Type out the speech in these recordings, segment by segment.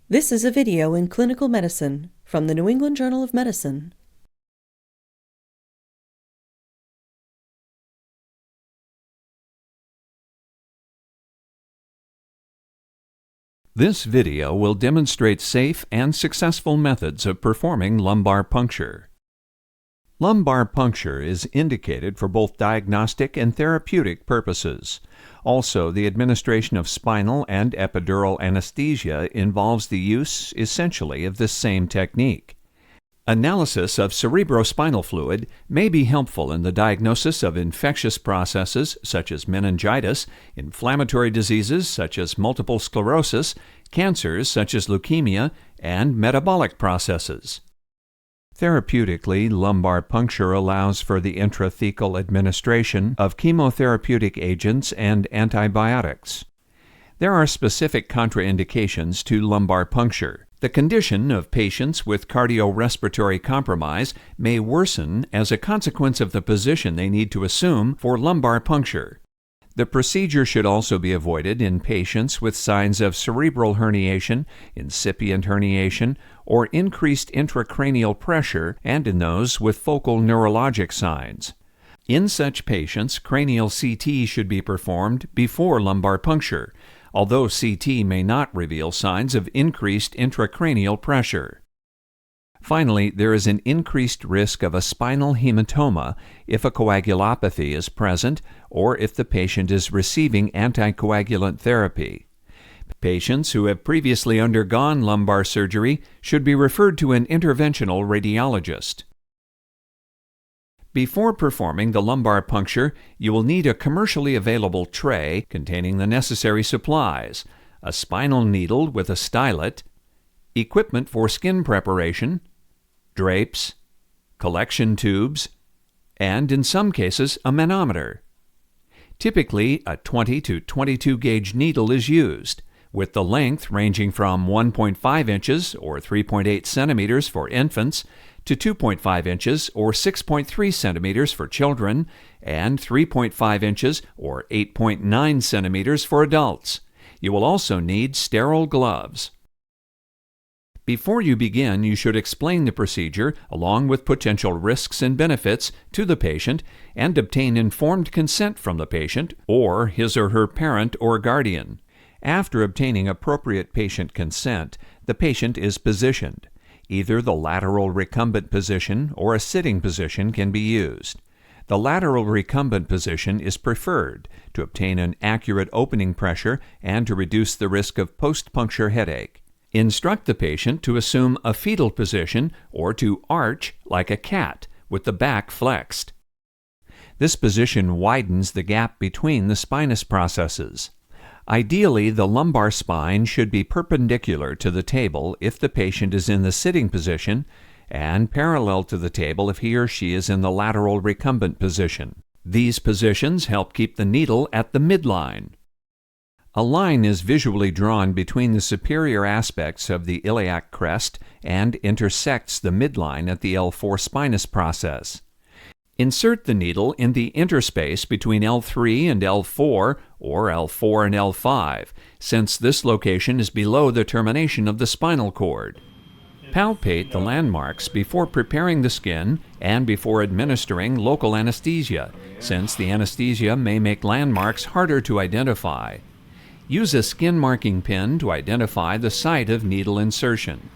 This is a video in clinical medicine from the New England Journal of Medicine. This video will demonstrate safe and successful methods of performing lumbar puncture. Lumbar puncture is indicated for both diagnostic and therapeutic purposes. Also, the administration of spinal and epidural anesthesia involves the use, essentially, of this same technique. Analysis of cerebrospinal fluid may be helpful in the diagnosis of infectious processes such as meningitis, inflammatory diseases such as multiple sclerosis, cancers such as leukemia, and metabolic processes. Therapeutically, lumbar puncture allows for the intrathecal administration of chemotherapeutic agents and antibiotics. There are specific contraindications to lumbar puncture. The condition of patients with cardiorespiratory compromise may worsen as a consequence of the position they need to assume for lumbar puncture. The procedure should also be avoided in patients with signs of cerebral herniation, incipient herniation, or increased intracranial pressure, and in those with focal neurologic signs. In such patients, cranial CT should be performed before lumbar puncture, although CT may not reveal signs of increased intracranial pressure. Finally, there is an increased risk of a spinal hematoma if a coagulopathy is present or if the patient is receiving anticoagulant therapy. Patients who have previously undergone lumbar surgery should be referred to an interventional radiologist. Before performing the lumbar puncture, you will need a commercially available tray containing the necessary supplies, a spinal needle with a stylet, equipment for skin preparation, drapes, collection tubes, and in some cases a manometer. Typically, a 20 to 22 gauge needle is used, with the length ranging from 1.5 inches or 3.8 centimeters for infants to 2.5 inches or 6.3 centimeters for children and 3.5 inches or 8.9 centimeters for adults. You will also need sterile gloves. Before you begin, you should explain the procedure along with potential risks and benefits to the patient and obtain informed consent from the patient or his or her parent or guardian. After obtaining appropriate patient consent, the patient is positioned. Either the lateral recumbent position or a sitting position can be used. The lateral recumbent position is preferred to obtain an accurate opening pressure and to reduce the risk of post-puncture headache. Instruct the patient to assume a fetal position or to arch like a cat with the back flexed. This position widens the gap between the spinous processes. Ideally, the lumbar spine should be perpendicular to the table if the patient is in the sitting position and parallel to the table if he or she is in the lateral recumbent position. These positions help keep the needle at the midline. A line is visually drawn between the superior aspects of the iliac crest and intersects the midline at the L4 spinous process. Insert the needle in the interspace between L3 and L4 or L4 and L5, since this location is below the termination of the spinal cord. Palpate the landmarks before preparing the skin and before administering local anesthesia, since the anesthesia may make landmarks harder to identify. Use a skin marking pin to identify the site of needle insertion.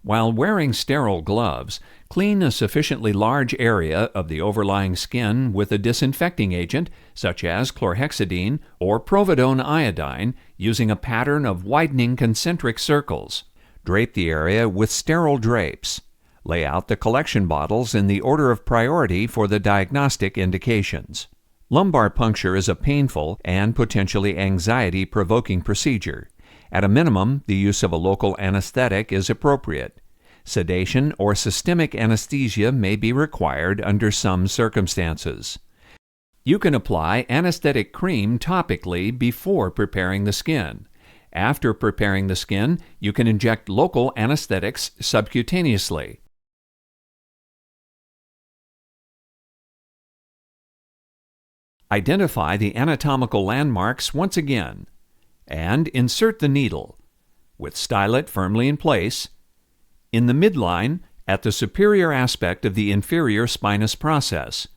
While wearing sterile gloves, clean a sufficiently large area of the overlying skin with a disinfecting agent, such as chlorhexidine or providone iodine, using a pattern of widening concentric circles. Drape the area with sterile drapes. Lay out the collection bottles in the order of priority for the diagnostic indications. Lumbar puncture is a painful and potentially anxiety-provoking procedure. At a minimum, the use of a local anesthetic is appropriate. Sedation or systemic anesthesia may be required under some circumstances. You can apply anesthetic cream topically before preparing the skin. After preparing the skin, you can inject local anesthetics subcutaneously. Identify the anatomical landmarks once again. and insert the needle, with stylet firmly in place, in the midline at the superior aspect of the inferior spinous process,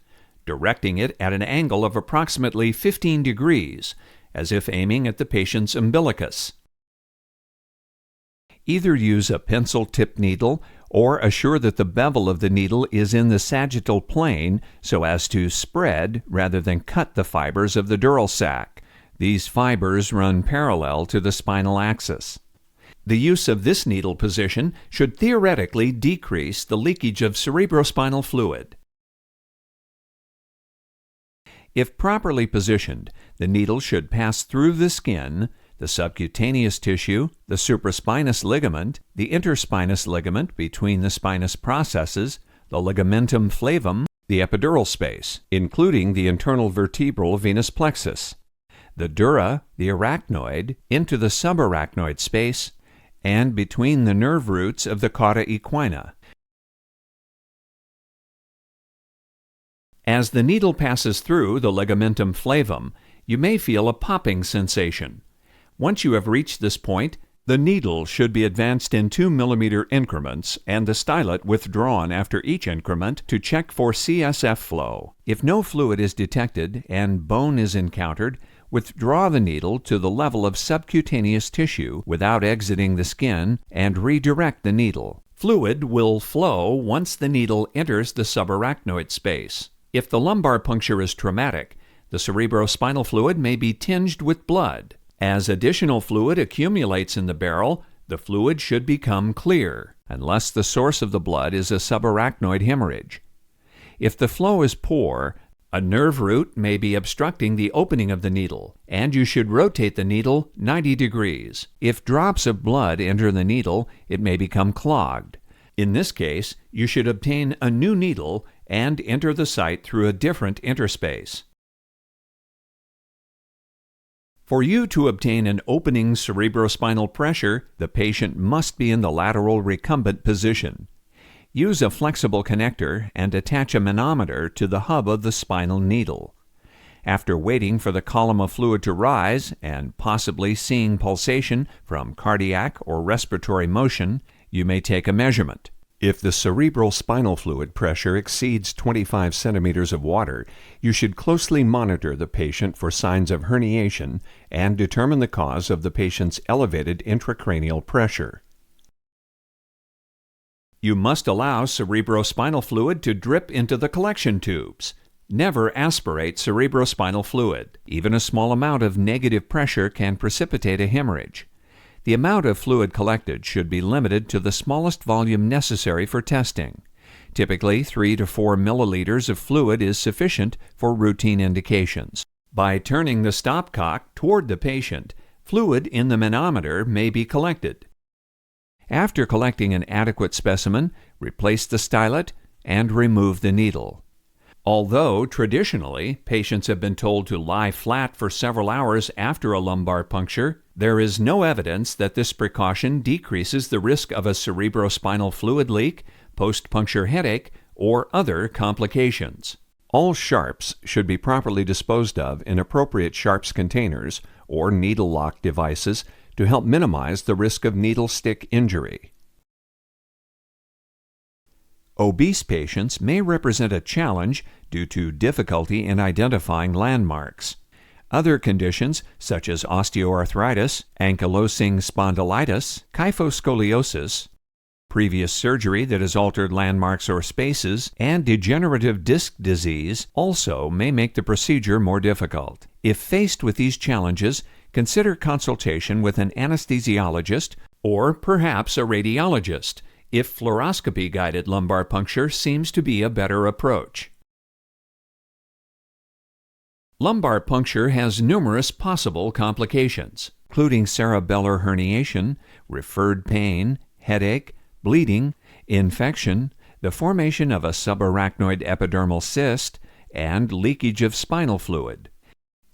directing it at an angle of approximately 15 degrees, as if aiming at the patient's umbilicus. Either use a pencil-tipped needle or assure that the bevel of the needle is in the sagittal plane so as to spread rather than cut the fibers of the dural sac. These fibers run parallel to the spinal axis. The use of this needle position should theoretically decrease the leakage of cerebrospinal fluid. If properly positioned, the needle should pass through the skin, the subcutaneous tissue, the supraspinous ligament, the interspinous ligament between the spinous processes, the ligamentum flavum, the epidural space, including the internal vertebral venous plexus, the dura, the arachnoid, into the subarachnoid space, and between the nerve roots of the cauda equina. As the needle passes through the ligamentum flavum, you may feel a popping sensation. Once you have reached this point, the needle should be advanced in 2 mm increments and the stylet withdrawn after each increment to check for CSF flow. If no fluid is detected and bone is encountered, withdraw the needle to the level of subcutaneous tissue without exiting the skin and redirect the needle. Fluid will flow once the needle enters the subarachnoid space. If the lumbar puncture is traumatic, the cerebrospinal fluid may be tinged with blood. As additional fluid accumulates in the barrel, the fluid should become clear, unless the source of the blood is a subarachnoid hemorrhage. If the flow is poor, a nerve root may be obstructing the opening of the needle, and you should rotate the needle 90 degrees. If drops of blood enter the needle, it may become clogged. In this case, you should obtain a new needle and enter the site through a different interspace. For you to obtain an opening cerebrospinal pressure, the patient must be in the lateral recumbent position. Use a flexible connector and attach a manometer to the hub of the spinal needle. After waiting for the column of fluid to rise and possibly seeing pulsation from cardiac or respiratory motion, you may take a measurement. If the cerebral spinal fluid pressure exceeds 25 centimeters of water, you should closely monitor the patient for signs of herniation and determine the cause of the patient's elevated intracranial pressure. You must allow cerebrospinal fluid to drip into the collection tubes. Never aspirate cerebrospinal fluid. Even a small amount of negative pressure can precipitate a hemorrhage. The amount of fluid collected should be limited to the smallest volume necessary for testing. Typically, 3 to 4 milliliters of fluid is sufficient for routine indications. By turning the stopcock toward the patient, fluid in the manometer may be collected. After collecting an adequate specimen, replace the stylet and remove the needle. Although traditionally patients have been told to lie flat for several hours after a lumbar puncture, there is no evidence that this precaution decreases the risk of a cerebrospinal fluid leak, post-puncture headache, or other complications. All sharps should be properly disposed of in appropriate sharps containers or needle lock devices to help minimize the risk of needle stick injury. Obese patients may represent a challenge due to difficulty in identifying landmarks. Other conditions, such as osteoarthritis, ankylosing spondylitis, kyphoscoliosis, previous surgery that has altered landmarks or spaces, and degenerative disc disease, also may make the procedure more difficult. If faced with these challenges, consider consultation with an anesthesiologist or perhaps a radiologist, if fluoroscopy-guided lumbar puncture seems to be a better approach. Lumbar puncture has numerous possible complications, including cerebellar herniation, referred pain, headache, bleeding, infection, the formation of a subarachnoid epidermal cyst, and leakage of spinal fluid.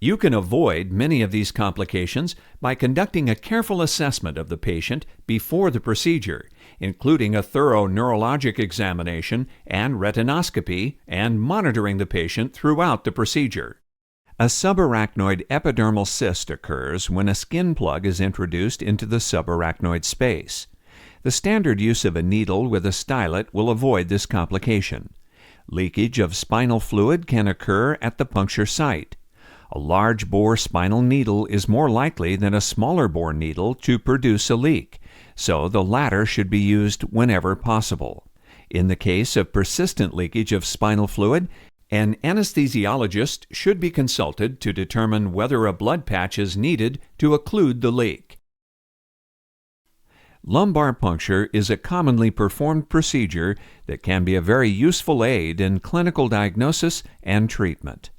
You can avoid many of these complications by conducting a careful assessment of the patient before the procedure, including a thorough neurologic examination and retinoscopy, and monitoring the patient throughout the procedure. A subarachnoid epidermal cyst occurs when a skin plug is introduced into the subarachnoid space. The standard use of a needle with a stylet will avoid this complication. Leakage of spinal fluid can occur at the puncture site. A large bore spinal needle is more likely than a smaller bore needle to produce a leak, so the latter should be used whenever possible. In the case of persistent leakage of spinal fluid, an anesthesiologist should be consulted to determine whether a blood patch is needed to occlude the leak. Lumbar puncture is a commonly performed procedure that can be a very useful aid in clinical diagnosis and treatment.